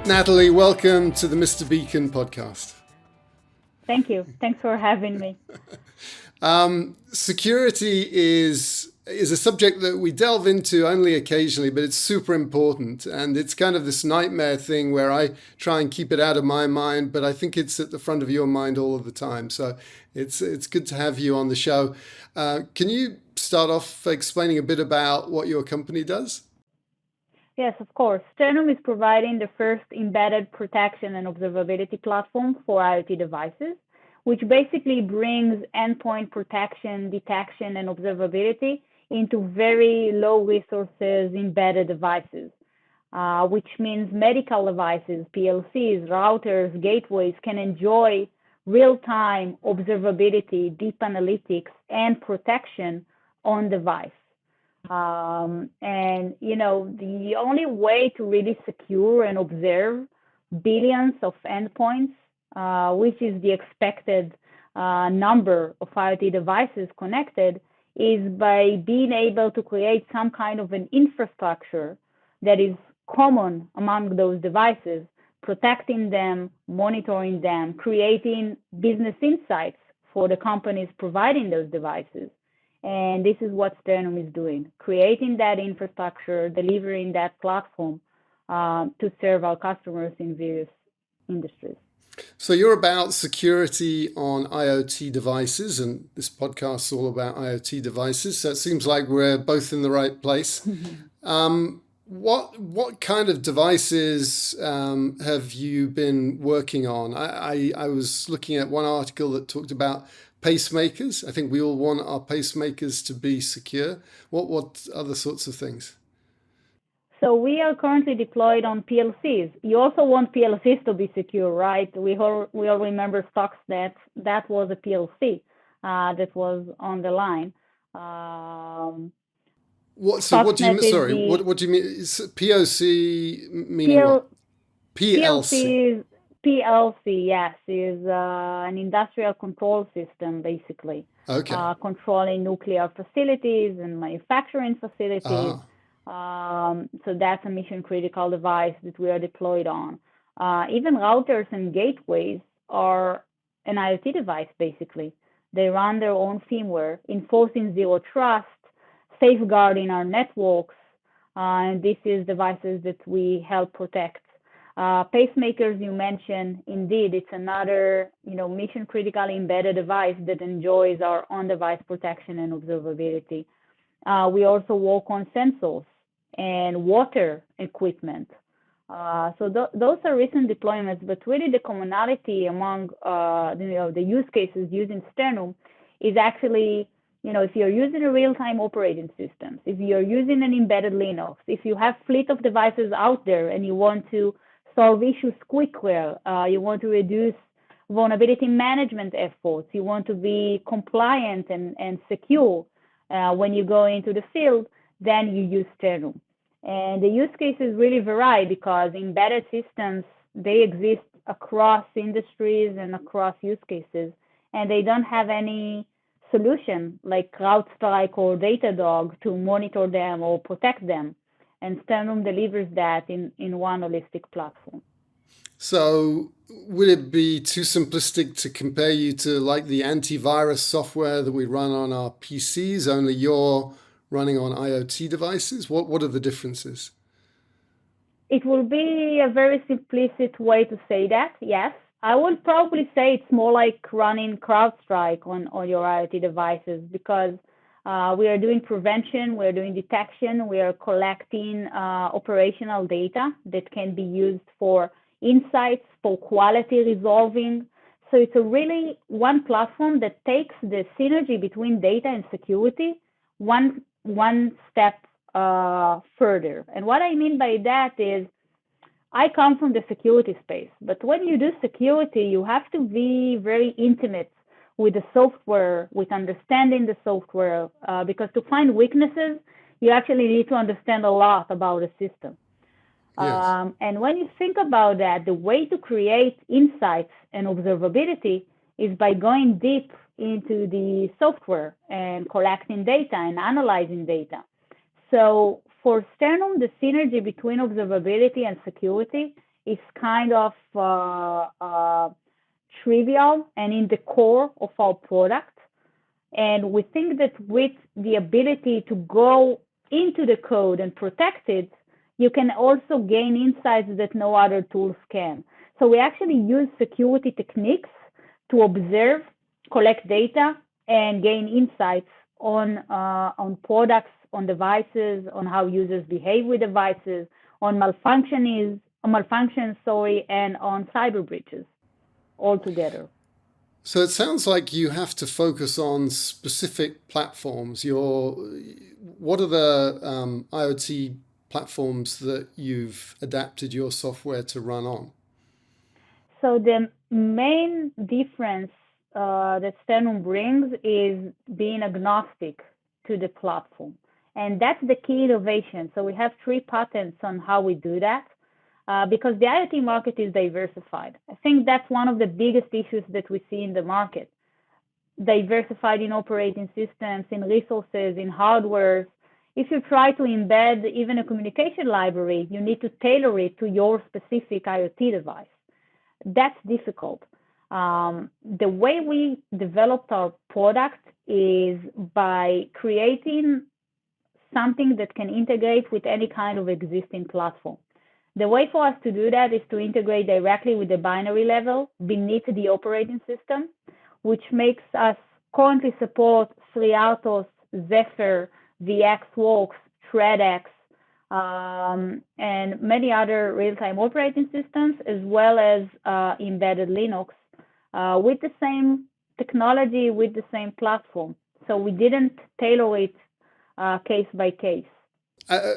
Natali, welcome to the Mr. Beacon podcast. Thank you. Thanks for having me. Security is a subject that we delve into only occasionally, but it's super important. And it's kind of this nightmare thing where I try and keep it out of my mind, but I think it's at the front of your mind all of the time. So it's good to have you on the show. Can you start off explaining a bit about what your company does? Yes, of course. Sternum is providing the first embedded protection and observability platform for IoT devices, which basically brings endpoint protection, detection, and observability into very low resources embedded devices, which means medical devices, PLCs, routers, gateways can enjoy real-time observability, deep analytics, and protection on device. The only way to really secure and observe billions of endpoints, which is the expected number of IoT devices connected, is by being able to create some kind of an infrastructure that is common among those devices, protecting them, monitoring them, creating business insights for the companies providing those devices. And this is what Sternum is doing, creating that infrastructure, delivering that platform to serve our customers in various industries. So you're about security on IoT devices, and this podcast is all about IoT devices. So it seems like we're both in the right place. What kind of devices have you been working on? I was looking at one article that talked about pacemakers. I think we all want our pacemakers to be secure. What other sorts of things? So we are currently deployed on PLCs. You also want PLCs to be secure, right? We all remember Stuxnet. That was a PLC that was on the line. What do you mean? Sorry, what do you mean? POC meaning what? PLC. PLC, yes, is an industrial control system, basically. Okay. Controlling nuclear facilities and manufacturing facilities. So that's a mission critical device that we are deployed on. Even routers and gateways are an IoT device, basically. They run their own firmware, enforcing zero trust, safeguarding our networks, and this is devices that we help protect. Pacemakers, you mentioned, indeed, it's another mission critical embedded device that enjoys our on-device protection and observability. We also work on sensors and water equipment. Those are recent deployments, but really the commonality among the use cases using Sternum is actually, if you're using a real-time operating system, if you're using an embedded Linux, if you have fleet of devices out there and you want to solve issues quickly, you want to reduce vulnerability management efforts, you want to be compliant and secure when you go into the field, then you use Sternum. And the use cases really vary because embedded systems, they exist across industries and across use cases, and they don't have any solution like CrowdStrike or Datadog to monitor them or protect them. And Sternum delivers that in one holistic platform. So would it be too simplistic to compare you to like the antivirus software that we run on our PCs, only you're running on IoT devices? What are the differences? It will be a very simplistic way to say that, yes. I would probably say it's more like running CrowdStrike on your IoT devices because we are doing prevention, we're doing detection, we are collecting operational data that can be used for insights, for quality resolving. So it's a really one platform that takes the synergy between data and security one step further. And what I mean by that is I come from the security space, but when you do security, you have to be very intimate with the software, with understanding the software, because to find weaknesses, you actually need to understand a lot about the system. Yes. And when you think about that, the way to create insights and observability is by going deep into the software and collecting data and analyzing data. So for Sternum, the synergy between observability and security is kind of trivial and in the core of our product. And we think that with the ability to go into the code and protect it, you can also gain insights that no other tools can. So we actually use security techniques to observe, collect data, and gain insights on products, on devices, on how users behave with devices, on malfunctions, and on cyber breaches altogether. So it sounds like you have to focus on specific platforms. What are the IoT platforms that you've adapted your software to run on? So the main difference that Sternum brings is being agnostic to the platform. And that's the key innovation. So we have 3 patents on how we do that. Because the IoT market is diversified. I think that's one of the biggest issues that we see in the market. Diversified in operating systems, in resources, in hardware. If you try to embed even a communication library, you need to tailor it to your specific IoT device. That's difficult. The way we developed our product is by creating something that can integrate with any kind of existing platform. The way for us to do that is to integrate directly with the binary level beneath the operating system, which makes us currently support FreeRTOS, Zephyr, VxWorks, ThreadX, and many other real-time operating systems, as well as embedded Linux with the same technology, with the same platform. So we didn't tailor it case by case.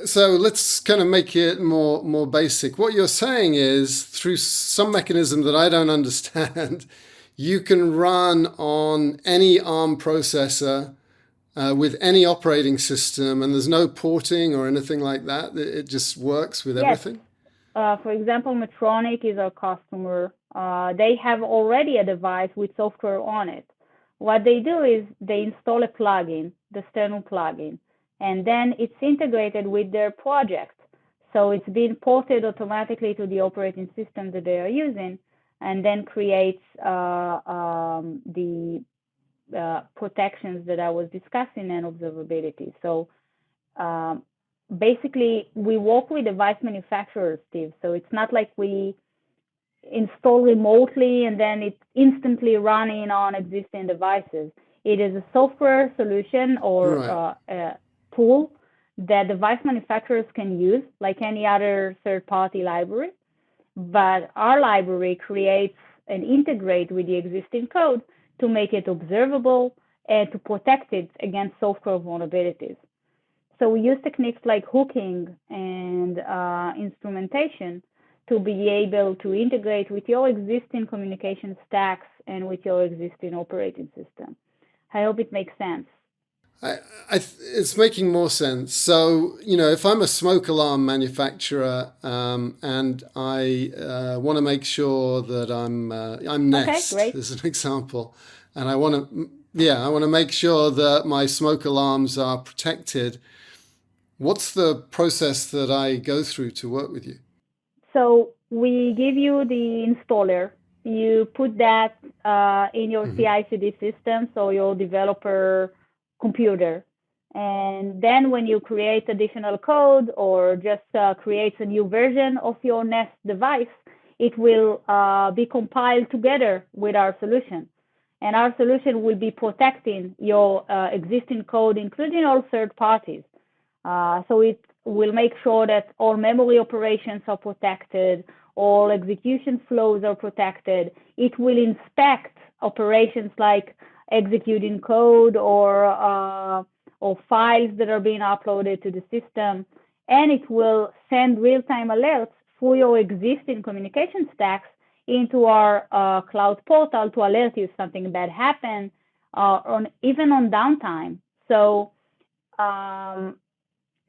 So let's kind of make it more basic. What you're saying is, through some mechanism that I don't understand, you can run on any ARM processor with any operating system, and there's no porting or anything like that. It just works with everything? For example, Medtronic is our customer. They have already a device with software on it. What they do is they install a plugin, the Sternum plugin, and then it's integrated with their project. So it's being ported automatically to the operating system that they are using, and then creates the protections that I was discussing and observability. So basically, we work with device manufacturers, Steve. So it's not like we install remotely and then it's instantly running on existing devices. It is a software solution or tool that device manufacturers can use like any other third-party library, but our library creates and integrates with the existing code to make it observable and to protect it against software vulnerabilities. So we use techniques like hooking and instrumentation to be able to integrate with your existing communication stacks and with your existing operating system. I hope it makes sense. It's making more sense. So, if I'm a smoke alarm manufacturer and I want to make sure that I'm Nest, as an example, and I want to make sure that my smoke alarms are protected. What's the process that I go through to work with you? So we give you the installer. You put that in your CI/CD system, so your developer computer. And then when you create additional code or just creates a new version of your Nest device, it will be compiled together with our solution. And our solution will be protecting your existing code, including all third parties. So it will make sure that all memory operations are protected, all execution flows are protected. It will inspect operations like executing code or files that are being uploaded to the system, and it will send real-time alerts through your existing communication stacks into our cloud portal to alert you if something bad happened, even on downtime. So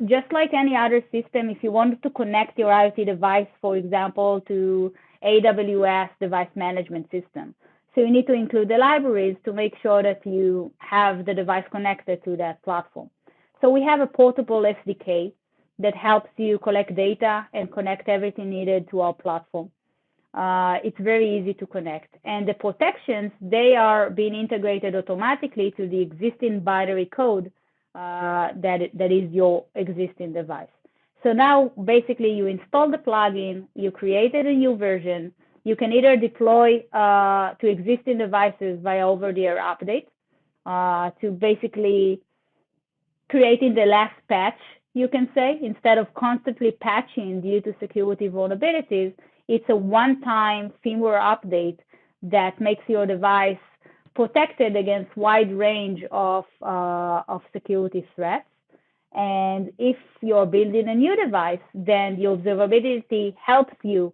just like any other system, if you wanted to connect your IoT device, for example, to AWS device management system, so you need to include the libraries to make sure that you have the device connected to that platform. So we have a portable SDK that helps you collect data and connect everything needed to our platform. It's very easy to connect. And the protections, they are being integrated automatically to the existing binary code that is your existing device. So now basically you install the plugin, you created a new version, you can either deploy to existing devices via over-the-air update to basically creating the last patch, you can say, instead of constantly patching due to security vulnerabilities. It's a one-time firmware update that makes your device protected against wide range of security threats. And if you're building a new device, then the observability helps you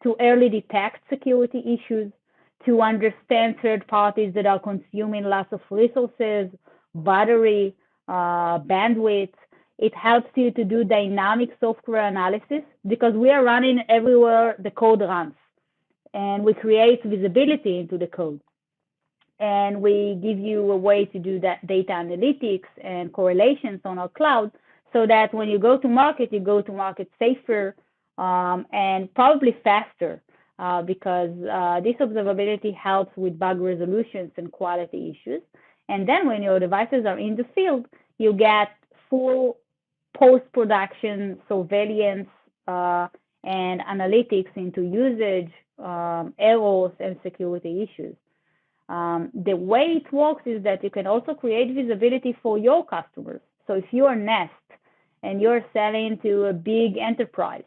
to early detect security issues, to understand third parties that are consuming lots of resources, battery, bandwidth. It helps you to do dynamic software analysis because we are running everywhere the code runs, and we create visibility into the code. And we give you a way to do that data analytics and correlations on our cloud so that when you go to market safer and probably faster because this observability helps with bug resolutions and quality issues. And then when your devices are in the field, you get full post-production surveillance and analytics into usage, errors, and security issues. The way it works is that you can also create visibility for your customers. So if you are Nest and you're selling to a big enterprise,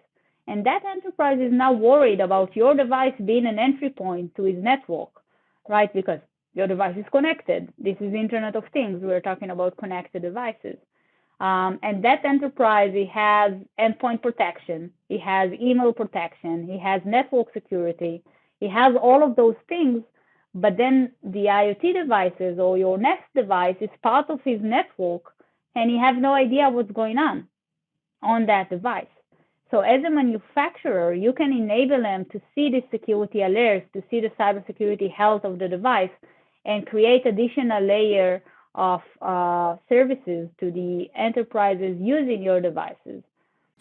and that enterprise is now worried about your device being an entry point to his network, right? Because your device is connected. This is Internet of Things. We're talking about connected devices. And that enterprise, it has endpoint protection, it has email protection, it has network security, it has all of those things. But then the IoT devices or your Nest device is part of his network, and you have no idea what's going on that device. So as a manufacturer, you can enable them to see the security alerts, to see the cybersecurity health of the device, and create additional layer of services to the enterprises using your devices.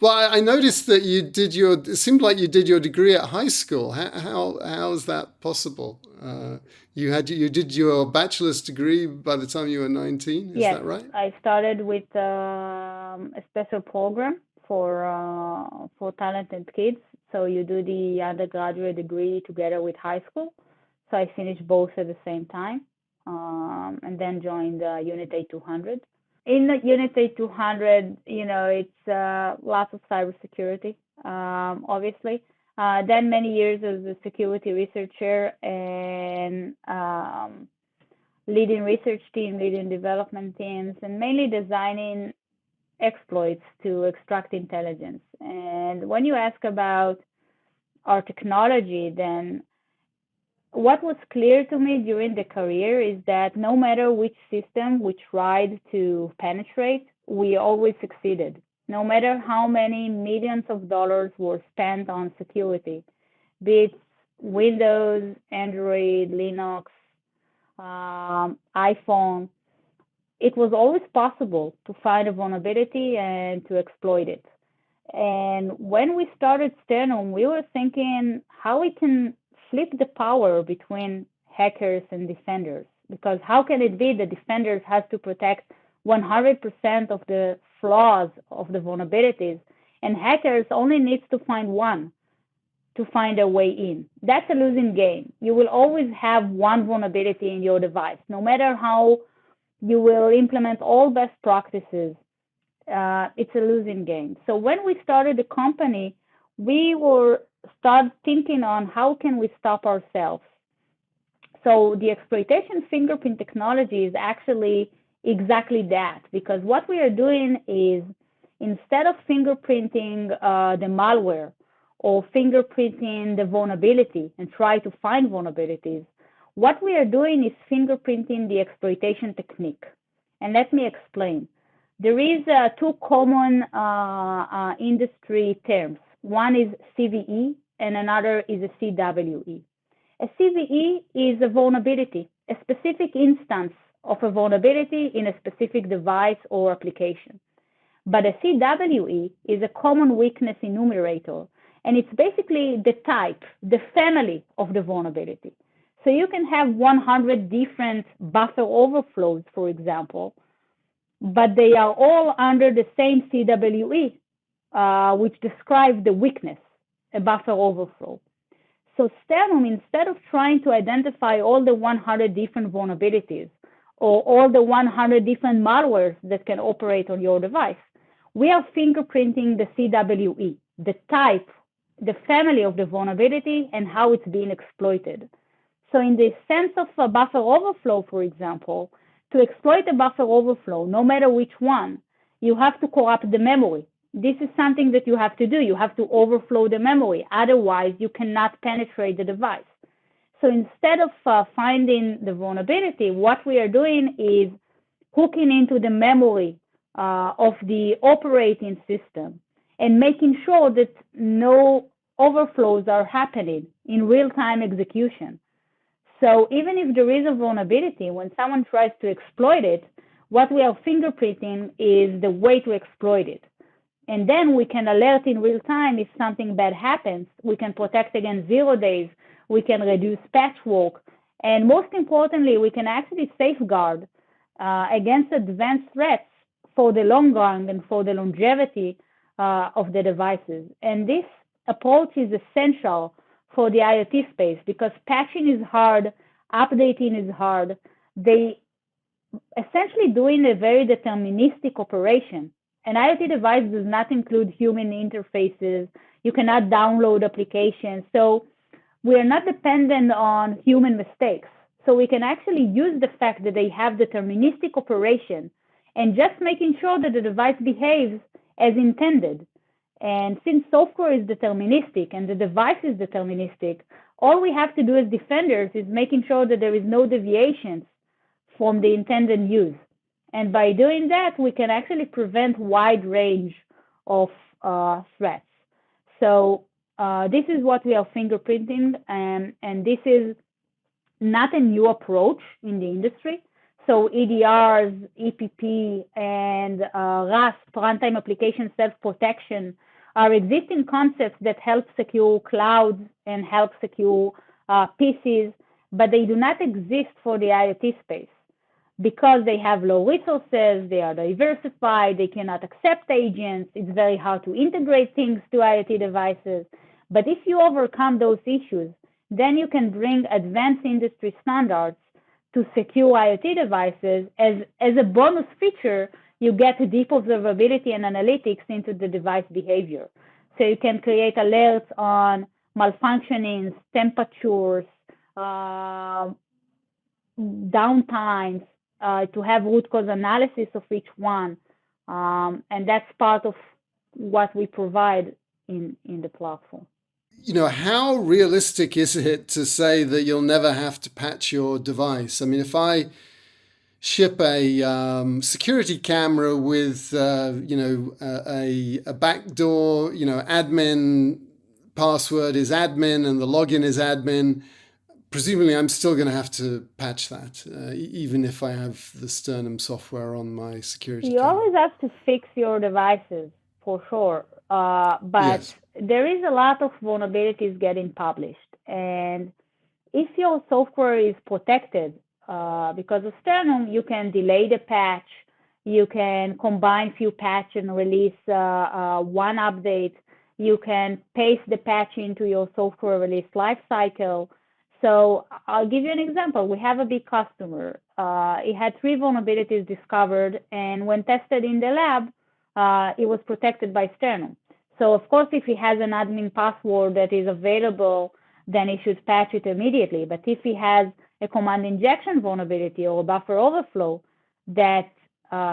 Well, I noticed that it seemed like you did your degree at high school. How is that possible? You did your bachelor's degree by the time you were 19, is that right? Yes, I started with a special program for talented kids. So you do the undergraduate degree together with high school. So I finished both at the same time, and then joined Unit 8200. In the Unit 8200, it's lots of cybersecurity, obviously. Then many years as a security researcher and leading research team, leading development teams, and mainly designing exploits to extract intelligence. And when you ask about our technology, then what was clear to me during the career is that no matter which system we tried to penetrate, we always succeeded. No matter how many millions of dollars were spent on security, be it Windows, Android, Linux, iPhone, it was always possible to find a vulnerability and to exploit it. And when we started Sternum, we were thinking how we can flip the power between hackers and defenders. Because how can it be that defenders have to protect 100% of the flaws of the vulnerabilities, and hackers only needs to find one to find a way in? That's a losing game. You will always have one vulnerability in your device, no matter how you will implement all best practices. It's a losing game. So when we started the company, we started thinking on how can we stop ourselves. So the exploitation fingerprint technology is actually exactly that, because what we are doing is instead of fingerprinting the malware or fingerprinting the vulnerability and try to find vulnerabilities, what we are doing is fingerprinting the exploitation technique. And let me explain. There is two common industry terms. One is CVE and another is a CWE. A CVE is a vulnerability, a specific instance of a vulnerability in a specific device or application. But a CWE is a common weakness enumerator, and it's basically the type, the family of the vulnerability. So you can have 100 different buffer overflows, for example, but they are all under the same CWE, which describes the weakness, a buffer overflow. So Sternum, instead of trying to identify all the 100 different vulnerabilities or all the 100 different malwares that can operate on your device, we are fingerprinting the CWE, the type, the family of the vulnerability, and how it's being exploited. So in the sense of a buffer overflow, for example, to exploit a buffer overflow, no matter which one, you have to corrupt the memory. This is something that you have to do. You have to overflow the memory. Otherwise, you cannot penetrate the device. So instead of finding the vulnerability, what we are doing is hooking into the memory of the operating system and making sure that no overflows are happening in real-time execution. So even if there is a vulnerability, when someone tries to exploit it, what we are fingerprinting is the way to exploit it. And then we can alert in real time if something bad happens. We can protect against 0 days. We can reduce patchwork. And most importantly, we can actually safeguard against advanced threats for the long run and for the longevity of the devices. And this approach is essential for the IoT space because patching is hard, updating is hard. They essentially doing a very deterministic operation. An IoT device does not include human interfaces. You cannot download applications. So we are not dependent on human mistakes. So we can actually use the fact that they have deterministic operation and just making sure that the device behaves as intended. And since software is deterministic and the device is deterministic, all we have to do as defenders is making sure that there is no deviations from the intended use. And by doing that, we can actually prevent wide range of threats. So this is what we are fingerprinting, and this is not a new approach in the industry. So EDRs, EPP, and RASP, runtime application self-protection, are existing concepts that help secure clouds and help secure PCs, but they do not exist for the IoT space. Because they have low resources, they are diversified, they cannot accept agents, it's very hard to integrate things to IoT devices. But if you overcome those issues, then you can bring advanced industry standards to secure IoT devices. As a bonus feature, you get deep observability and analytics into the device behavior. So you can create alerts on malfunctionings, temperatures, downtimes, to have root cause analysis of each one. And that's part of what we provide in the platform. You know, how realistic is it to say that you'll never have to patch your device? I mean, if I ship a security camera with, a backdoor, admin password is admin and the login is admin, presumably I'm still going to have to patch that, even if I have the Sternum software on my security camera. You always have to fix your devices, for sure. But yes, there is a lot of vulnerabilities getting published. And if your software is protected because of Sternum, you can delay the patch. You can combine few patch and release one update. You can paste the patch into your software release lifecycle. So I'll give you an example. We have a big customer. It had 3 vulnerabilities discovered, and when tested in the lab, it was protected by Sternum. So of course, if he has an admin password that is available, then he should patch it immediately. But if he has a command injection vulnerability or a buffer overflow that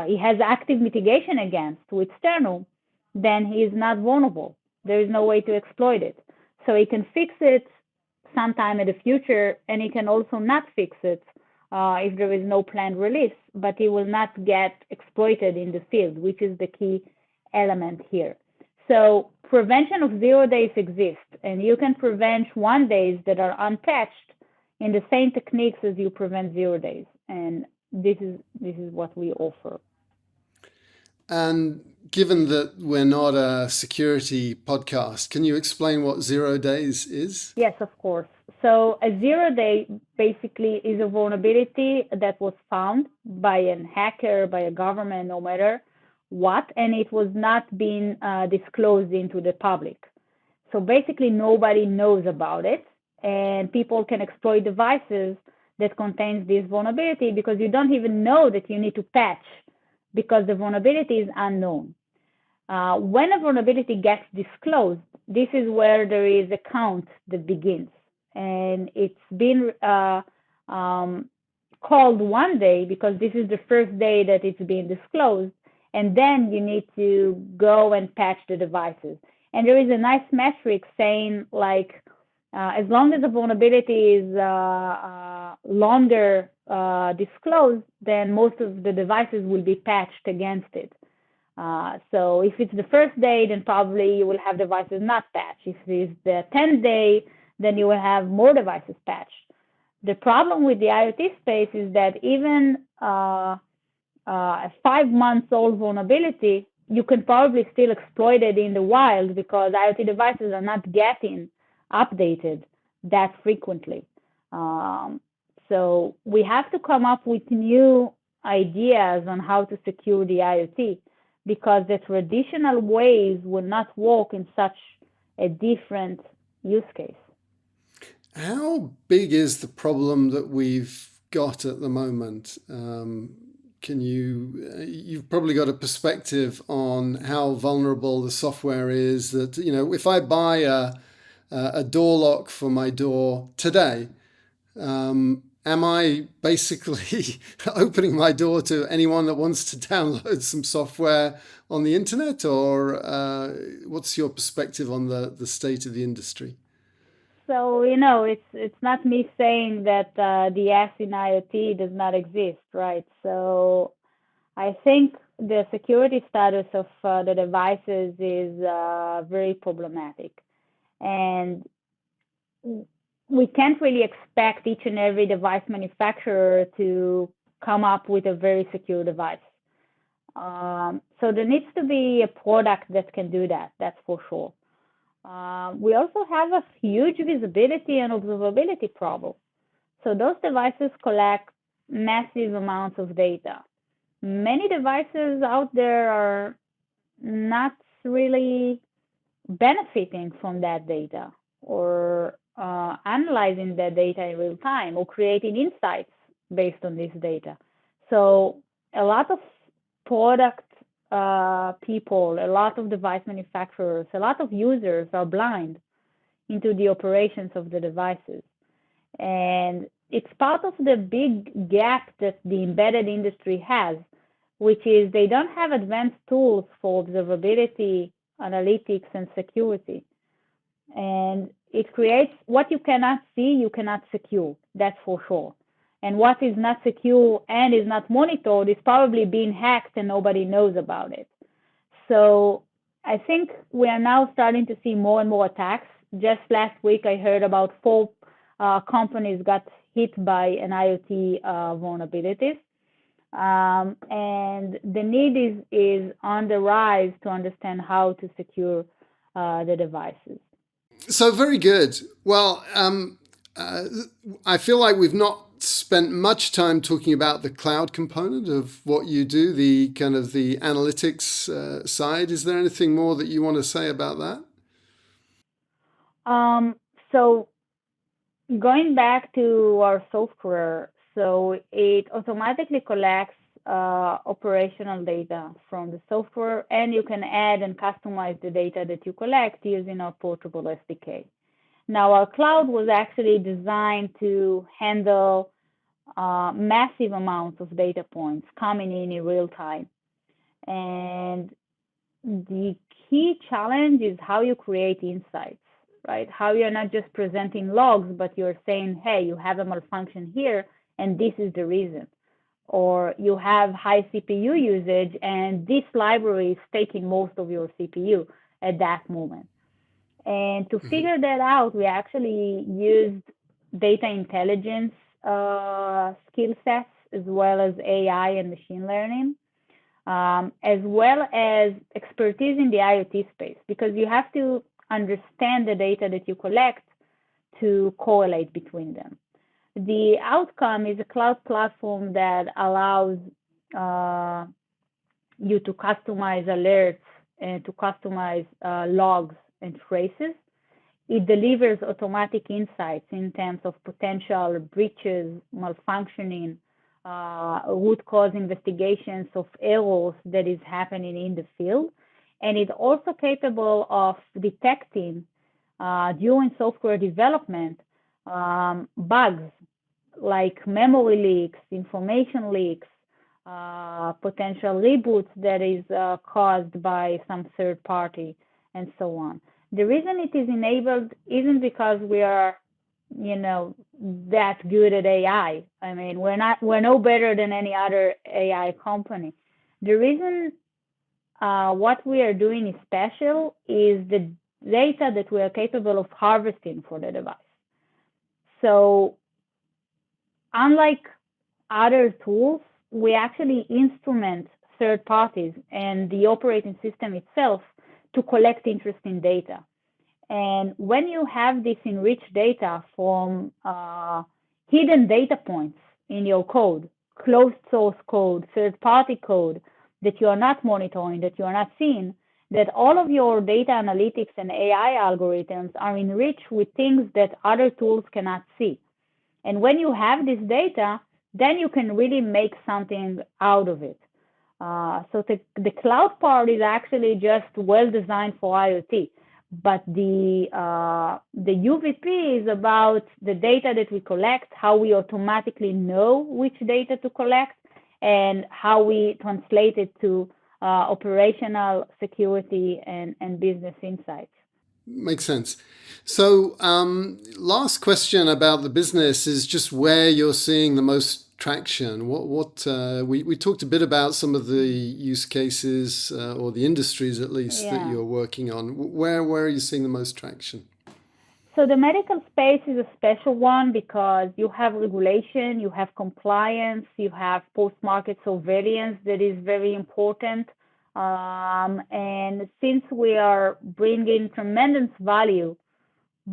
he has active mitigation against with Sternum, then he is not vulnerable. There is no way to exploit it. So he can fix it sometime in the future, and he can also not fix it if there is no planned release, but he will not get exploited in the field, which is the key element here. So prevention of 0 days exists, and you can prevent 1 days that are unpatched in the same techniques as you prevent 0 days. And this is what we offer. And given that we're not a security podcast, can you explain what 0 days is? Yes, of course. So a 0 day basically is a vulnerability that was found by a hacker, by a government, no matter what, and it was not being disclosed into the public. So basically, nobody knows about it, and people can exploit devices that contains this vulnerability because you don't even know that you need to patch because the vulnerability is unknown. When a vulnerability gets disclosed, this is where there is a count that begins. And it's been called 1 day because this is the first day that it's being disclosed. And then you need to go and patch the devices. And there is a nice metric saying, like, as long as the vulnerability is longer disclosed, then most of the devices will be patched against it. So if it's the first day, then probably you will have devices not patched. If it's the 10th day, then you will have more devices patched. The problem with the IoT space is that even a 5 months old vulnerability, you can probably still exploit it in the wild because IoT devices are not getting updated that frequently. So we have to come up with new ideas on how to secure the IoT because the traditional ways will not work in such a different use case. How big is the problem that we've got at the moment? You've probably got a perspective on how vulnerable the software is that, if I buy a door lock for my door today, am I basically opening my door to anyone that wants to download some software on the internet, or what's your perspective on the state of the industry? So, it's not me saying that the S in IoT does not exist, right? So I think the security status of the devices is very problematic. And we can't really expect each and every device manufacturer to come up with a very secure device. So there needs to be a product that can do that, that's for sure. We also have a huge visibility and observability problem. So those devices collect massive amounts of data. Many devices out there are not really benefiting from that data or analyzing that data in real time or creating insights based on this data. So a lot of product people, a lot of device manufacturers, a lot of users are blind into the operations of the devices. And it's part of the big gap that the embedded industry has, which is they don't have advanced tools for observability, analytics, and security. And it creates what you cannot see, you cannot secure, that's for sure. And what is not secure and is not monitored is probably being hacked and nobody knows about it. So I think we are now starting to see more and more attacks. Just last week, I heard about 4 companies got hit by an IoT vulnerabilities. And the need is on the rise to understand how to secure the devices. So very good. Well, I feel like we've not spent much time talking about the cloud component of what you do, the kind of the analytics side. Is there anything more that you want to say about that? So going back to our software, so it automatically collects operational data from the software, and you can add and customize the data that you collect using our portable SDK. Now, our cloud was actually designed to handle massive amounts of data points coming in real time. And the key challenge is how you create insights, right? How you're not just presenting logs, but you're saying, hey, you have a malfunction here, and this is the reason. Or you have high CPU usage, and this library is taking most of your CPU at that moment. And to figure that out, we actually used data intelligence skill sets as well as AI and machine learning. as well as expertise in the IoT space, because you have to understand the data that you collect to correlate between them. The outcome is a cloud platform that allows you to customize alerts and to customize logs and traces. It delivers automatic insights in terms of potential breaches, malfunctioning, root cause investigations of errors that is happening in the field. And it's also capable of detecting during software development bugs like memory leaks, information leaks, potential reboots that is caused by some third party, and so on. The reason it is enabled isn't because we are, that good at AI. I mean, we're no better than any other AI company. The reason what we are doing is special is the data that we are capable of harvesting for the device. So unlike other tools, we actually instrument third parties and the operating system itself to collect interesting data. And when you have this enriched data from hidden data points in your code, closed source code, third party code that you are not monitoring, that you are not seeing, that all of your data analytics and AI algorithms are enriched with things that other tools cannot see. And when you have this data, then you can really make something out of it. So the cloud part is actually just well designed for IoT, but the UVP is about the data that we collect, how we automatically know which data to collect, and how we translate it to operational security and business insights. Makes sense. So, last question about the business is just where you're seeing the most traction. We talked a bit about some of the use cases or the industries at least that you're working on. Where are you seeing the most traction? So the medical space is a special one because you have regulation, you have compliance, you have post-market surveillance that is very important. And since we are bringing tremendous value,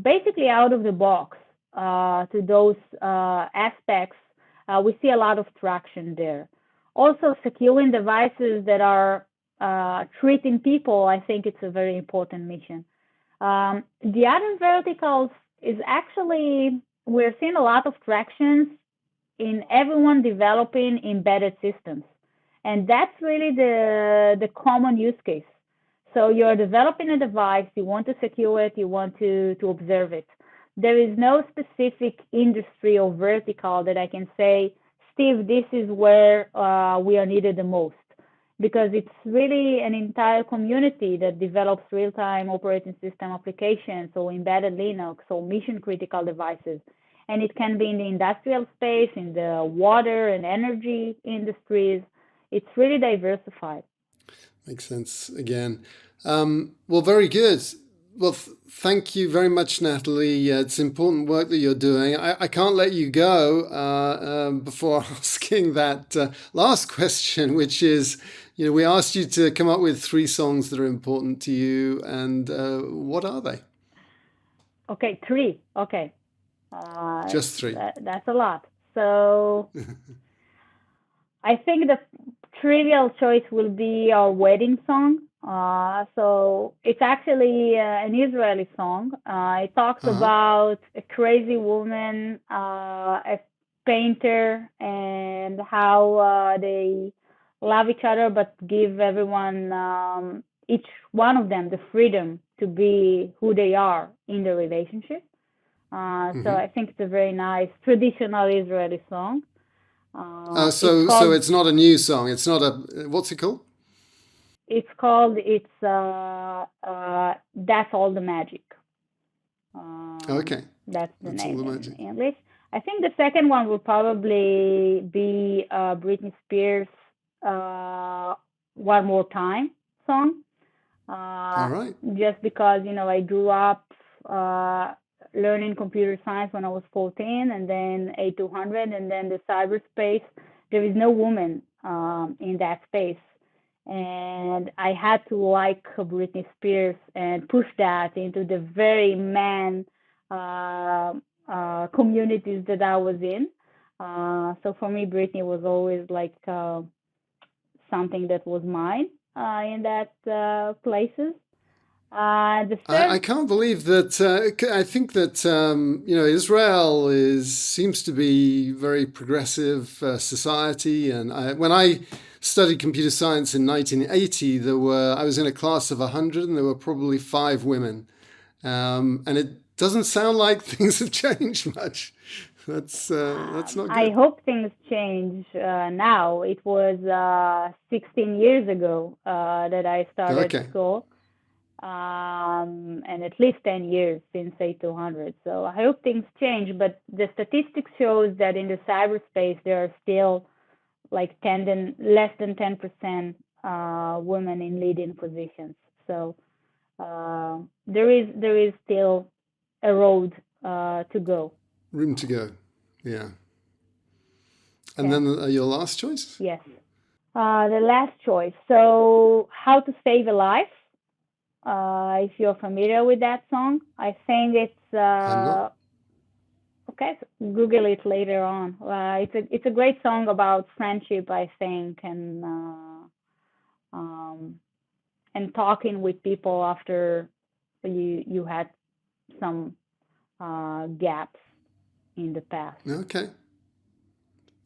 basically out of the box to those aspects, we see a lot of traction there. Also, securing devices that are treating people, I think it's a very important mission. The other verticals is actually, we're seeing a lot of tractions in everyone developing embedded systems. And that's really the common use case. So you're developing a device, you want to secure it, you want to observe it. There is no specific industry or vertical that I can say, Steve, this is where we are needed the most. Because it's really an entire community that develops real-time operating system applications or embedded Linux or mission-critical devices. And it can be in the industrial space, in the water and energy industries. It's really diversified. Makes sense again. Well, very good. Well, thank you very much, Natali. It's important work that you're doing. I can't let you go before asking that last question, which is, we asked you to come up with 3 songs that are important to you, and what are they? Okay, 3. Okay. Just 3. That's a lot. So I think the trivial choice will be our wedding song. So it's actually an Israeli song. It talks about a crazy woman, a painter, and how they love each other, but give everyone, each one of them, the freedom to be who they are in the relationship. So I think it's a very nice traditional Israeli song. So it's not a new song. It's not what's it called? It's called, That's All the Magic. Okay. That's the name in English. I think the second one will probably be Britney Spears' One More Time song. All right. Just because, I grew up learning computer science when I was 14, and then A200, and then the cyberspace. There is no woman in that space. and I had to like Britney Spears and push that into the very man communities that I was in. So for me, Britney was always like something that was mine in that places. The I third, can't believe that. I think that Israel seems to be very progressive society, and when I studied computer science in 1980, I was in a class of 100, and there were probably 5 women, and it doesn't sound like things have changed much. That's not I good. hope things change now. It was 16 years ago that I started Okay. school, and at least 10 years since A200. So I hope things change, but the statistics shows that in the cyberspace there are still like less than 10% women in leading positions. So there is still a road to go. Room to go. Yeah. And Yeah. then your last choice? Yes. The last choice. So, How to Save a Life. If you're familiar with that song, I think it's I'm not. okay. Google it later on. It's a great song about friendship, I think, and talking with people after you had some gaps in the past. Okay.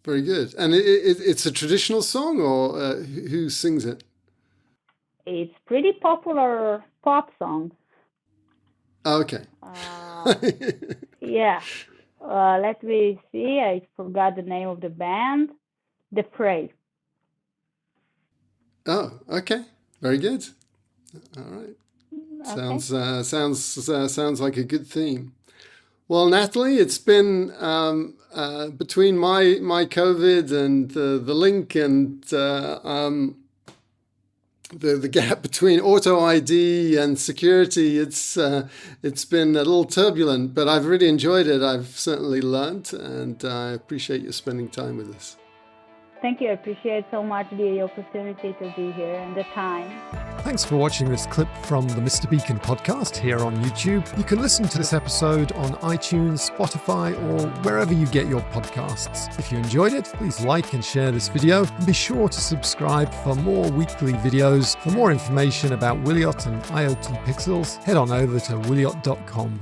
Very good. And it's a traditional song, or who sings it? It's pretty popular pop song. Okay. Yeah. Let me see. I forgot the name of the band. The Fray. Oh, okay. Very good. All right. Okay. Sounds like a good theme. Well, Natali, it's been between my COVID and the link and the gap between auto ID and security. It's been a little turbulent, but I've really enjoyed it. I've certainly learned, and I appreciate you spending time with us. Thank you. I appreciate so much the opportunity to be here and the time. Thanks for watching this clip from the Mr. Beacon podcast here on YouTube. You can listen to this episode on iTunes, Spotify, or wherever you get your podcasts. If you enjoyed it, please like and share this video, and be sure to subscribe for more weekly videos. For more information about Wiliot and IoT Pixels, head on over to wiliot.com.